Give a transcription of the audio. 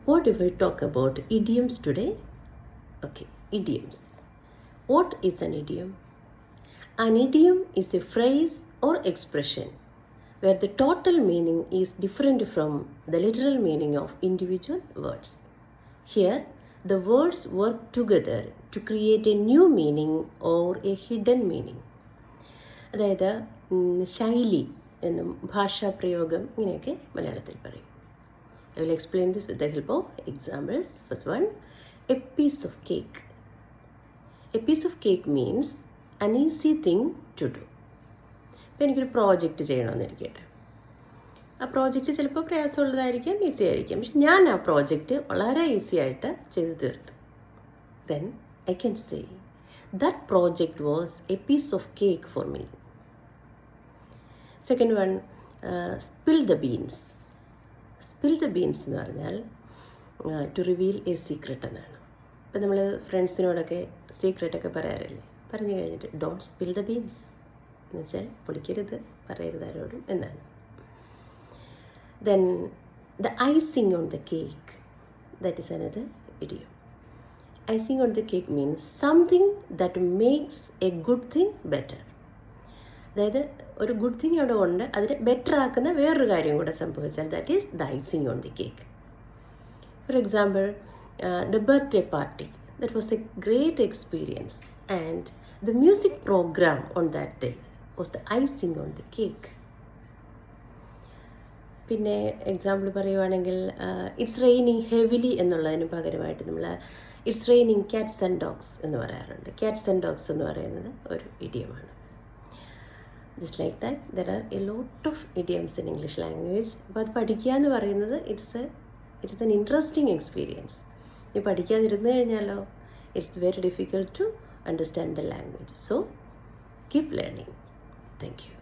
What if I talk about idioms today? Okay, idioms. What is an idiom? An idiom is a phrase or expression where the total meaning is different from the literal meaning of individual words. Here, the words work together to create a new meaning or a hidden meaning. അതായത് ശൈലി എന്നും ഭാഷാപ്രയോഗം ഇങ്ങനെയൊക്കെ മലയാളത്തിൽ പറയും. I will explain this with the help of examples. First one, a piece of cake. A piece of cake means an easy thing to do. ഇപ്പോൾ എനിക്കൊരു project ചെയ്യണമെന്നിരിക്കട്ടെ. ആ project ചിലപ്പോൾ പ്രയാസമുള്ളതായിരിക്കാം, ഈസി ആയിരിക്കാം. പക്ഷെ ഞാൻ ആ പ്രോജക്റ്റ് വളരെ ഈസി ആയിട്ട് ചെയ്തു തീർത്തു. Then I can say that project was a piece of cake for me. Second one, spill the beans. Spill the beans എന്ന് പറഞ്ഞാൽ ടു റിവീൽ എ സീക്രട്ട് എന്നാണ്. ഇപ്പം നമ്മൾ ഫ്രണ്ട്സിനോടൊക്കെ സീക്രട്ടൊക്കെ പറയാറില്ലേ, പറഞ്ഞു കഴിഞ്ഞിട്ട് ഡോണ്ട് സ്പിൽ ദ ബീൻസ് എന്ന് വെച്ചാൽ പൊളിക്കരുത്, പറയരുത് ആരോടും എന്നാണ്. Then the icing on the cake, that is another idiom. Icing on the cake means something that makes A good thing better. അതായത് ഒരു ഗുഡ് തിങ് അവിടെ ഉണ്ട്, അതിനെ ബെറ്റർ ആക്കുന്ന വേറൊരു കാര്യം കൂടെ സംഭവിച്ചാൽ that is the icing on the cake. For example, the birthday party, that was a great experience and the music programme on that day was the icing on the cake. പിന്നെ example പറയുവാണെങ്കിൽ it's raining heavily എന്നുള്ളതിന് പകരമായിട്ട് നമ്മൾ it's raining cats and dogs എന്ന് പറയാറുണ്ട്. Cats and dogs എന്ന് പറയുന്നത് ഒരു ഇഡിയമാണ്. Just like that, there are a lot of idioms in English language. അപ്പോൾ അത് പഠിക്കുക എന്ന് പറയുന്നത് ഇറ്റ്സ് an interesting experience. ഈ പഠിക്കാതിരുന്നു കഴിഞ്ഞാലോ it's very difficult to understand the language. So keep learning. Thank U.